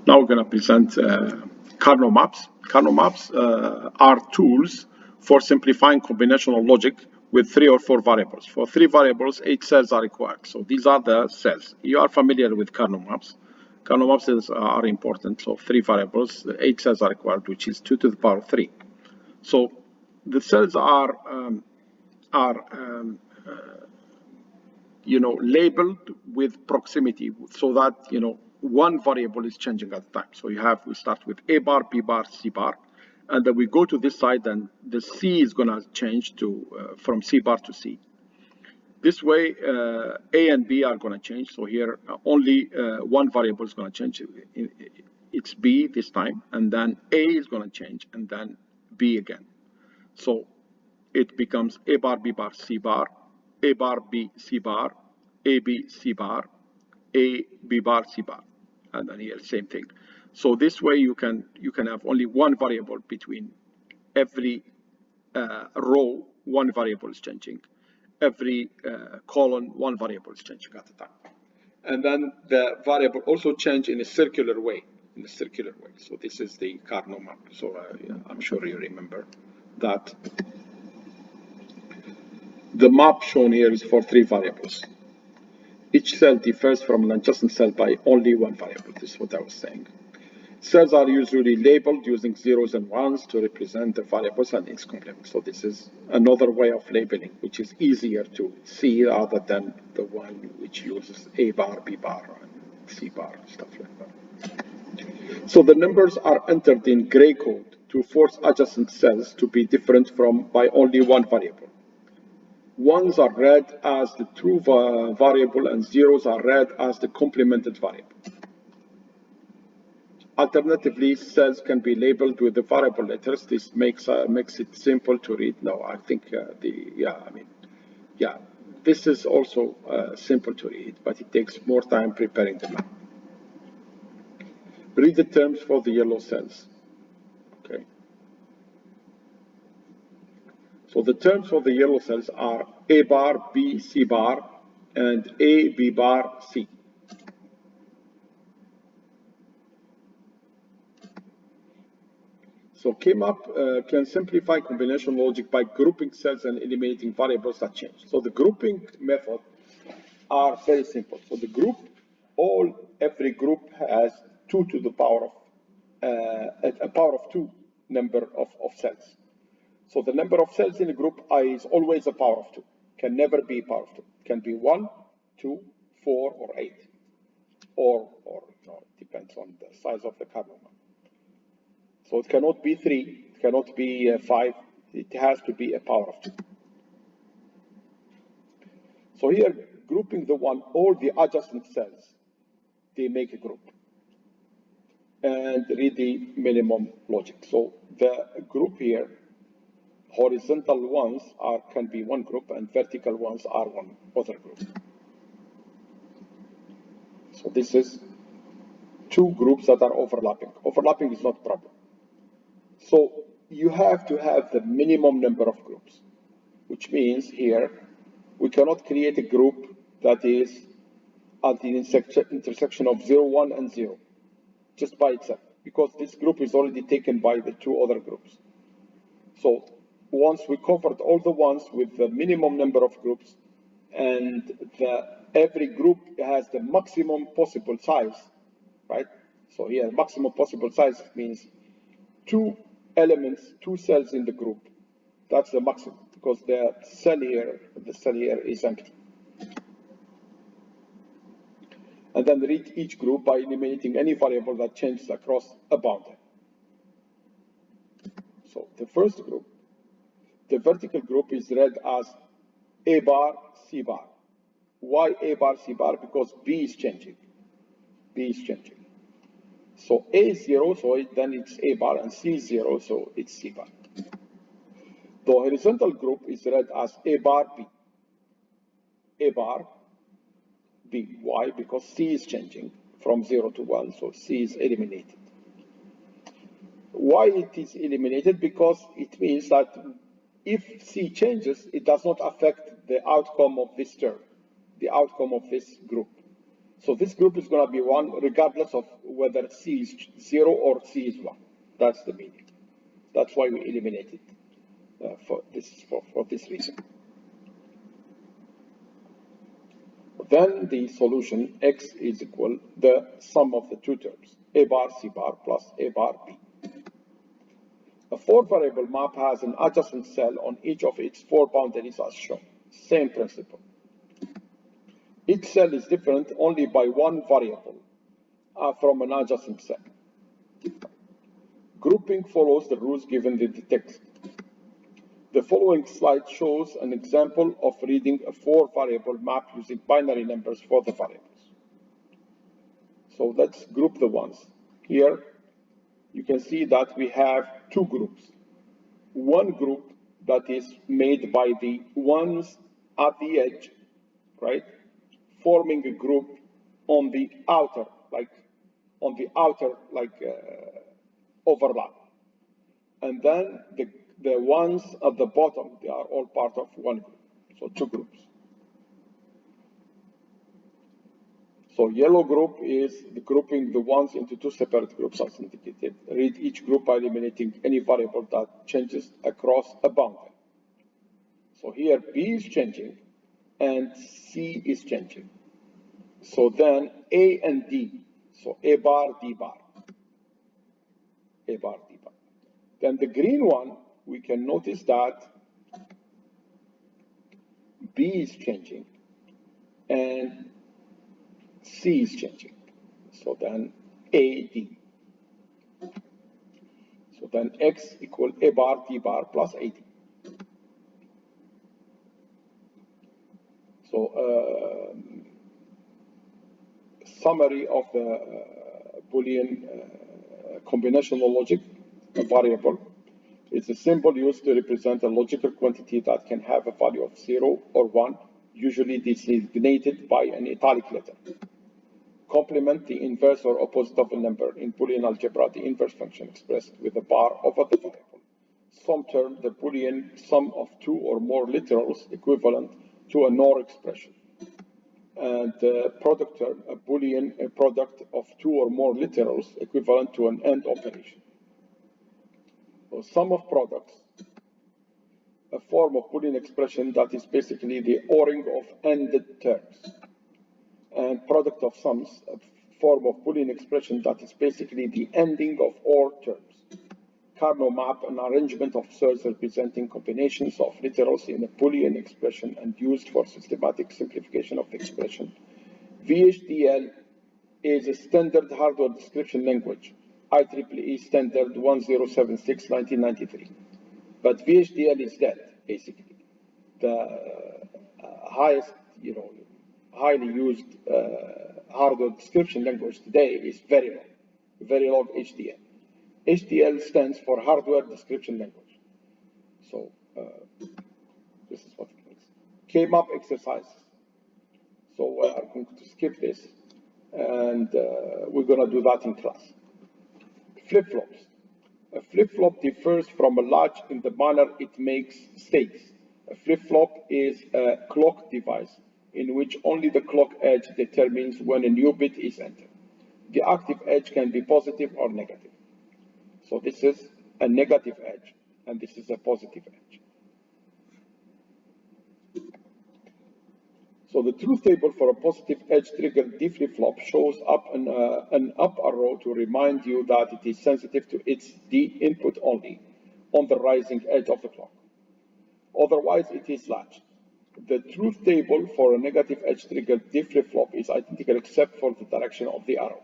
Now we're going to present Karnaugh maps. Karnaugh maps are tools for simplifying combinational logic with 3 or 4 variables. For 3 variables, 8 cells are required. So these are the cells. You are familiar with Karnaugh maps. Karnaugh maps are important. So 3 variables, 8 cells are required, which is 2 to the power 3. So the cells are labeled with proximity so that, one variable is changing at a time. So we start with A bar, B bar, C bar, and then we go to this side and the C is going to change to from C bar to C. This way, A and B are going to change. So here, only one variable is going to change. It's B this time, and then A is going to change, and then B again. So it becomes A bar, B bar, C bar, A bar, B, C bar, A, B, C bar, A, B bar, C bar, and then here same thing. So this way you can have only one variable between every row. One variable is changing. Every column, one variable is changing at a time. And then the variable also change in a circular way. So this is the Karnaugh map. So I'm sure you remember that. The map shown here is for 3 variables. Each cell differs from an adjacent cell by only one variable. This is what I was saying. Cells are usually labeled using zeros and ones to represent the variables and its complement. So this is another way of labeling, which is easier to see rather than the one which uses A bar, B bar, and C bar, stuff like that. So the numbers are entered in gray code to force adjacent cells to be different by only one variable. Ones are read as the true variable and zeros are read as the complemented variable. Alternatively, cells can be labeled with the variable letters. This makes it simple to read. No, I think this is also simple to read, but it takes more time preparing the map. Read the terms for the yellow cells. Okay. So the terms for the yellow cells are A bar, B, C bar, and A, B bar, C. So KMap can simplify combinational logic by grouping cells and eliminating variables that change. So the grouping method are very simple. So the group, every group has 2 to the power of a power of 2 number of cells. So the number of cells in a group I is always a power of 2. Can never be a power of 2. Can be 1, 2, 4, or 8. Or it depends on the size of the Karnaugh map. So it cannot be 3, it cannot be 5, it has to be a power of 2. So here, grouping all the adjacent cells, they make a group. And read the minimum logic. So the group here, horizontal ones can be one group and vertical ones are one other group. So this is 2 groups that are overlapping. Overlapping is not a problem. So you have to have the minimum number of groups, which means here we cannot create a group that is at the intersection of 0, 1, and 0 just by itself, because this group is already taken by the 2 other groups. So once we covered all the ones with the minimum number of groups, and every group has the maximum possible size, right? So here, maximum possible size means 2 elements, 2 cells in the group. That's the maximum, because the cell here is empty. And then read each group by eliminating any variable that changes across a boundary. So the first group, the vertical group, is read as A bar, C bar. Why A bar, C bar? Because B is changing. So A is 0, so then it's A bar, and C is 0, so it's C bar. The horizontal group is read as A bar, B. A bar, B. Why? Because C is changing from 0 to 1, so C is eliminated. Why it is eliminated? Because it means that if C changes, it does not affect the outcome of this term, the outcome of this group. So this group is going to be 1 regardless of whether C is 0 or C is 1. That's the meaning. That's why we eliminated for this reason. Then the solution X is equal the sum of the two terms, A bar C bar plus A bar B. A 4-variable map has an adjacent cell on each of its 4 boundaries as shown. Same principle. Each cell is different only by 1 variable from an adjacent cell. Grouping follows the rules given in the text. The following slide shows an example of reading a 4-variable map using binary numbers for the variables. So let's group the ones. Here, you can see that we have 2 groups. One group that is made by the ones at the edge, right? Forming a group on the outer, overlap. And then the ones at the bottom, they are all part of one group. So 2 groups. So yellow group is the grouping the ones into 2 separate groups as indicated. Read each group by eliminating any variable that changes across a boundary. So here B is changing and C is changing. So then A and D, so A bar, D bar. A bar, D bar. Then the green one, we can notice that B is changing and C is changing. So then A, D. So then X equal A bar, D bar plus AD. So summary of the Boolean combinational logic variable. It's a symbol used to represent a logical quantity that can have a value of 0 or 1, usually designated by an italic letter. Complement the inverse or opposite of a number. In Boolean algebra, the inverse function expressed with a bar over the variable. Sum term, the Boolean sum of 2 or more literals equivalent to a NOR expression. And product term, a Boolean product of 2 or more literals equivalent to an AND operation. So sum of products, a form of Boolean expression that is basically the ORing of ANDed terms. And product of sums, a form of Boolean expression that is basically the ending of OR terms. Karnaugh map, an arrangement of cells representing combinations of literals in a Boolean expression and used for systematic simplification of the expression. VHDL is a standard hardware description language, IEEE standard 1076, 1993. But VHDL is dead, basically. The highest, highly used hardware description language today is Verilog HDL. HDL stands for Hardware Description Language. So this is what it means. K-map exercise. So we are going to skip this, and we're going to do that in class. Flip-flops. A flip-flop differs from a latch in the manner it makes states. A flip-flop is a clock device in which only the clock edge determines when a new bit is entered. The active edge can be positive or negative. So this is a negative edge, and this is a positive edge. So the truth table for a positive edge triggered D flip-flop shows up an up arrow to remind you that it is sensitive to its D input only on the rising edge of the clock. Otherwise, it is latched. The truth table for a negative edge triggered D flip-flop is identical except for the direction of the arrow.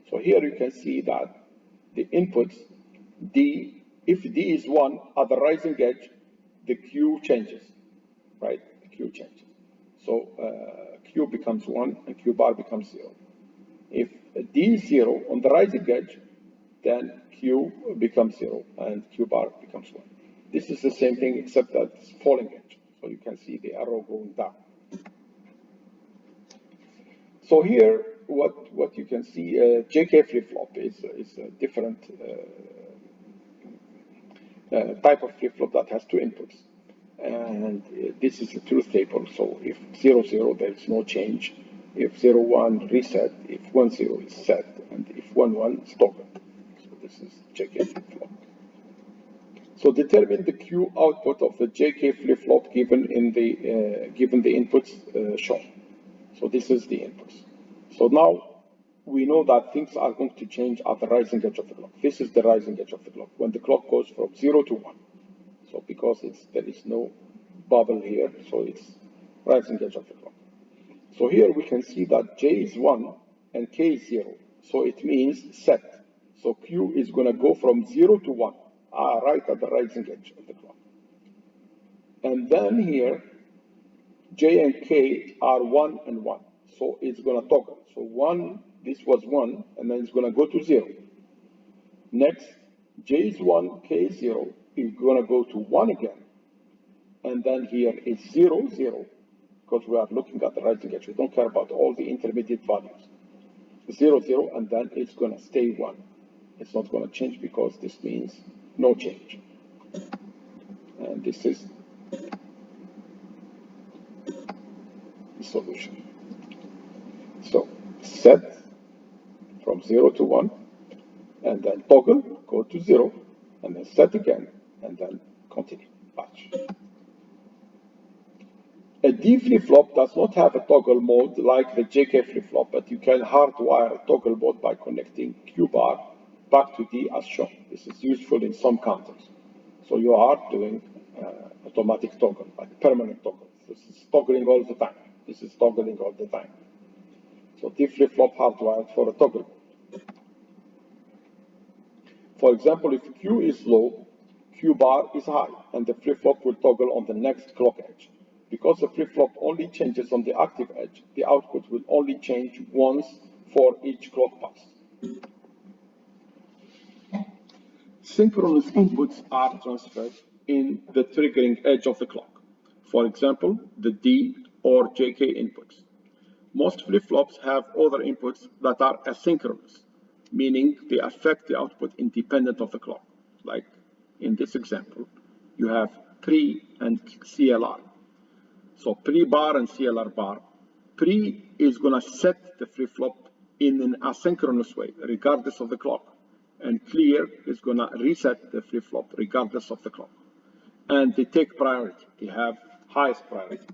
So here you can see that the inputs, D, if D is 1 at the rising edge, the Q changes, right? The Q changes. So Q becomes 1 and Q bar becomes 0. If D is 0 on the rising edge, then Q becomes 0 and Q bar becomes 1. This is the same thing except that it's falling edge. So you can see the arrow going down. So here, what you can see, JK flip-flop is a different type of flip-flop that has 2 inputs. And this is the truth table. So if 0, 0, there is no change. If 0, 1 reset, if 1, 0 is set, and if 1, 1 is toggle. So this is JK flip-flop. So determine the Q output of the JK flip-flop given the inputs shown. So this is the inputs. So now we know that things are going to change at the rising edge of the clock. This is the rising edge of the clock when the clock goes from 0 to 1. So because there is no bubble here, so it's rising edge of the clock. So here we can see that J is 1 and K is 0. So it means set. So Q is going to go from 0 to 1, right at the rising edge of the clock. And then here, J and K are 1 and 1. So it's going to toggle. So 1, this was 1, and then it's going to go to 0. Next, J is 1, K is 0. It's going to go to 1 again. And then here is 0, 0, because we are looking at the rising edge. We don't care about all the intermediate values. 0, 0, and then it's going to stay 1. It's not going to change because this means no change. And this is the solution. So set from 0 to 1, and then toggle, go to 0, and then set again, and then continue, batch. A D flip-flop does not have a toggle mode like the JK flip-flop, but you can hardwire a toggle mode by connecting Q bar back to D as shown. This is useful in some counters. So you are doing automatic toggle, like permanent toggle. This is toggling all the time. This is toggling all the time. So D flip-flop hardwired for a toggle. For example, if Q is low, Q bar is high, and the flip-flop will toggle on the next clock edge. Because the flip-flop only changes on the active edge, the output will only change once for each clock pass. Synchronous inputs are transferred in the triggering edge of the clock. For example, the D or JK inputs. Most flip-flops have other inputs that are asynchronous, meaning they affect the output independent of the clock. Like in this example, you have pre and CLR. So pre-bar and CLR bar. Pre is going to set the flip-flop in an asynchronous way, regardless of the clock. And clear is going to reset the flip-flop regardless of the clock. And they take priority. They have highest priority.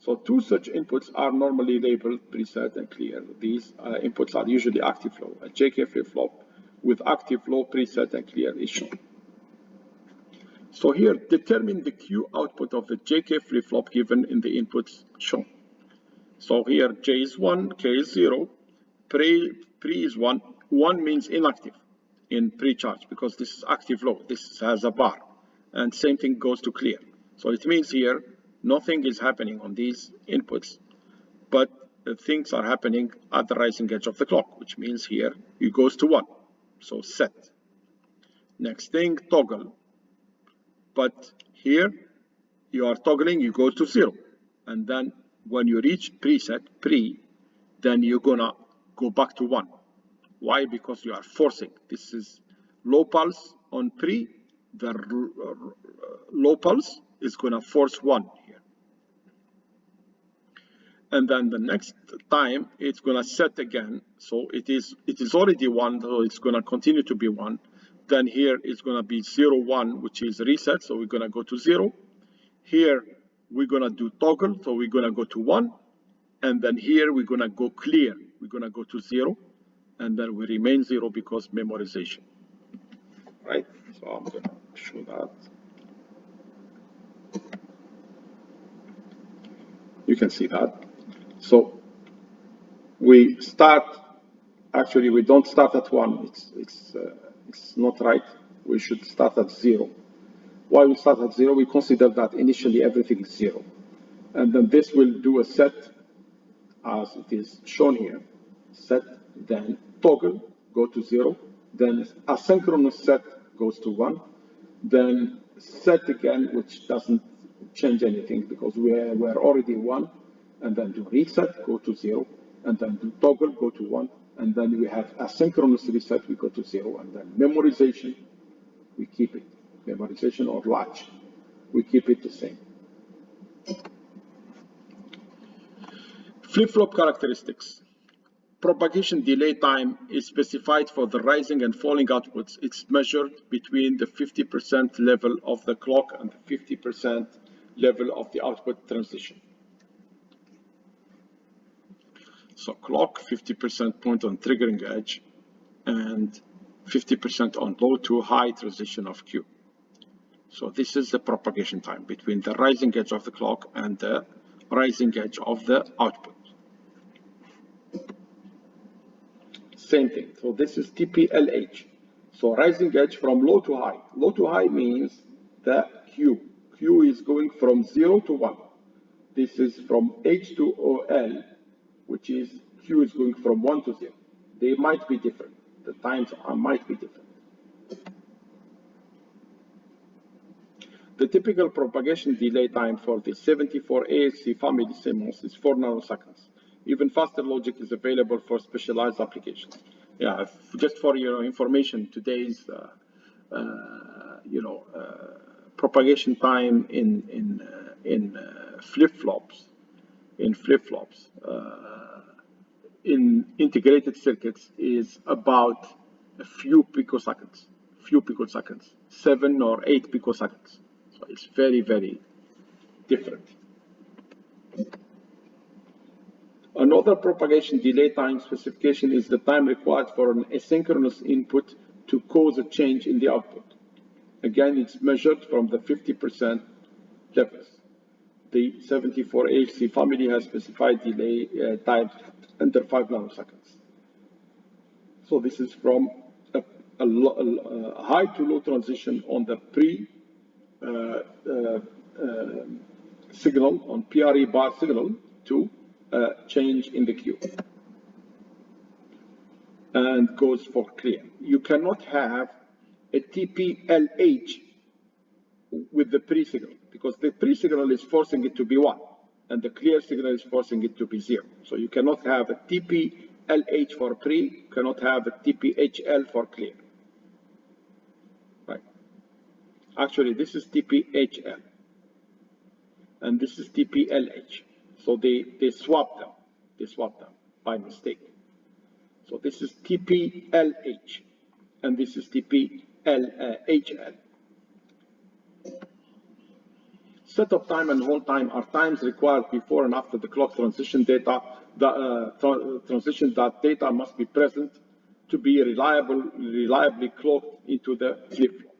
So two such inputs are normally labeled preset and clear. These inputs are usually active low. A JK flip-flop with active low preset and clear is shown. So here, determine the Q output of the JK flip-flop given in the inputs shown. So here, J is 1, K is 0, pre is 1. 1 means inactive in pre-charge because this is active low. This has a bar. And same thing goes to clear. So it means here, nothing is happening on these inputs, but things are happening at the rising edge of the clock, which means here it goes to 1. So set. Next thing, toggle. But here you are toggling, you go to 0. And then when you reach preset, then you're gonna go back to 1. Why? Because you are forcing. This is low pulse on pre. The low pulse is gonna force 1 here. And then the next time it's gonna set again. So it is already 1, so it's gonna continue to be 1. Then here it's going to be 0, 1, which is reset. So we're going to go to 0. Here we're going to do toggle. So we're going to go to 1. And then here we're going to go clear. We're going to go to 0. And then we remain 0 because memorization. Right? So I'm going to show that. You can see that. So we start, actually we don't start at 1. It's not right. We should start at 0. Why we start at 0? We consider that initially everything is 0. And then this will do a set as it is shown here. Set, then toggle, go to 0. Then asynchronous set goes to 1. Then set again, which doesn't change anything because we're already 1. And then do reset, go to 0. And then do toggle, go to 1. And then we have asynchronous reset, we go to 0. And then memorization, we keep it. Memorization or latch, we keep it the same. Flip-flop characteristics. Propagation delay time is specified for the rising and falling outputs. It's measured between the 50% level of the clock and the 50% level of the output transition. So clock, 50% point on triggering edge, and 50% on low to high transition of Q. So this is the propagation time between the rising edge of the clock and the rising edge of the output. Same thing. So this is TPLH. So rising edge from low to high. Low to high means the Q. Q is going from 0 to 1. This is from H to OL, which is Q is going from 1 to 0. They might be different. The times might be different. The typical propagation delay time for the 74 ASC family CMOS is 4 nanoseconds. Even faster logic is available for specialized applications. Yeah, just for your information, today's propagation time in flip-flops, in integrated circuits is about a few picoseconds, 7 or 8 picoseconds. So it's very, very different. Another propagation delay time specification is the time required for an asynchronous input to cause a change in the output. Again, it's measured from the 50% levels. The 74 AHC family has specified delay times under 5 nanoseconds. So this is from a high to low transition on the signal, on PRE bar signal, to change in the Q, and goes for clear. You cannot have a TPLH with the pre-signal, because the pre-signal is forcing it to be 1, and the clear signal is forcing it to be 0. So you cannot have a TPLH for pre, cannot have a TPHL for clear. Right? Actually, this is TPHL, and this is TPLH. So they swapped them by mistake. So this is TPLH, and this is TPHL. Setup time and hold time are times required before and after the clock transition data. The transition that data must be present to be reliably clocked into the flip-flop.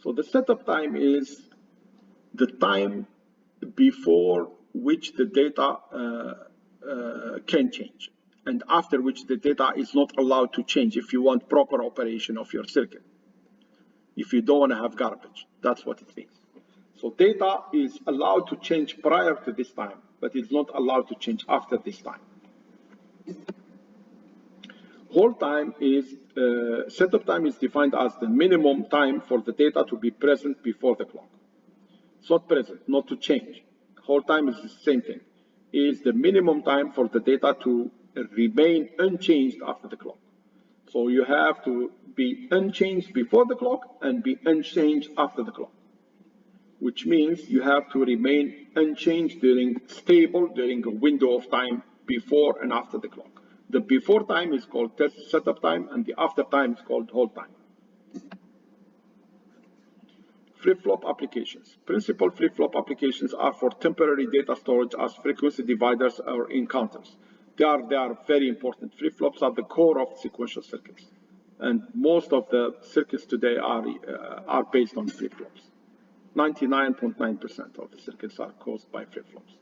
So the setup time is the time before which the data can change, and after which the data is not allowed to change if you want proper operation of your circuit. If you don't want to have garbage, that's what it means. So data is allowed to change prior to this time, but it's not allowed to change after this time. Hold time is, setup time is defined as the minimum time for the data to be present before the clock. It's not present, not to change. Hold time is the same thing. Is the minimum time for the data to remain unchanged after the clock. So you have to be unchanged before the clock and be unchanged after the clock, which means you have to remain unchanged stable during a window of time before and after the clock. The before time is called setup time, and the after time is called hold time. Flip-flop applications. Principal flip-flop applications are for temporary data storage as frequency dividers or encounters. They are very important. Flip-flops are the core of sequential circuits, and most of the circuits today are based on flip-flops. 99.9% of the circuits are caused by flip-flops.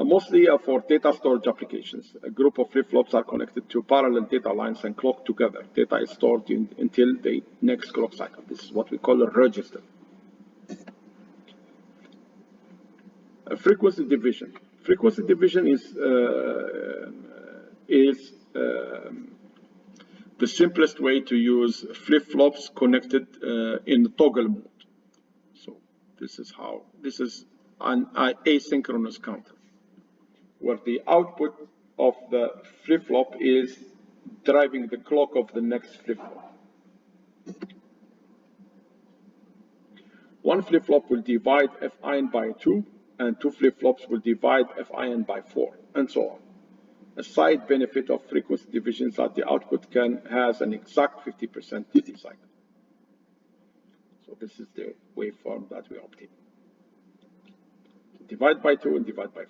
Mostly for data storage applications. A group of flip-flops are connected to parallel data lines and clocked together. Data is stored until the next clock cycle. This is what we call a register. Frequency division. Frequency division is the simplest way to use flip-flops connected in toggle mode. So this is an asynchronous counter, where the output of the flip-flop is driving the clock of the next flip-flop. One flip-flop will divide Fn by 2 and 2 flip-flops will divide Fin by 4, and so on. A side benefit of frequency division is that the output has an exact 50% duty cycle. So this is the waveform that we obtain. Divide by 2 and divide by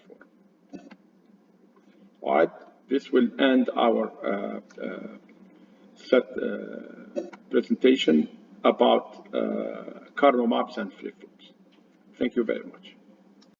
4. All right, this will end our presentation about Karnaugh maps and flip-flops. Thank you very much.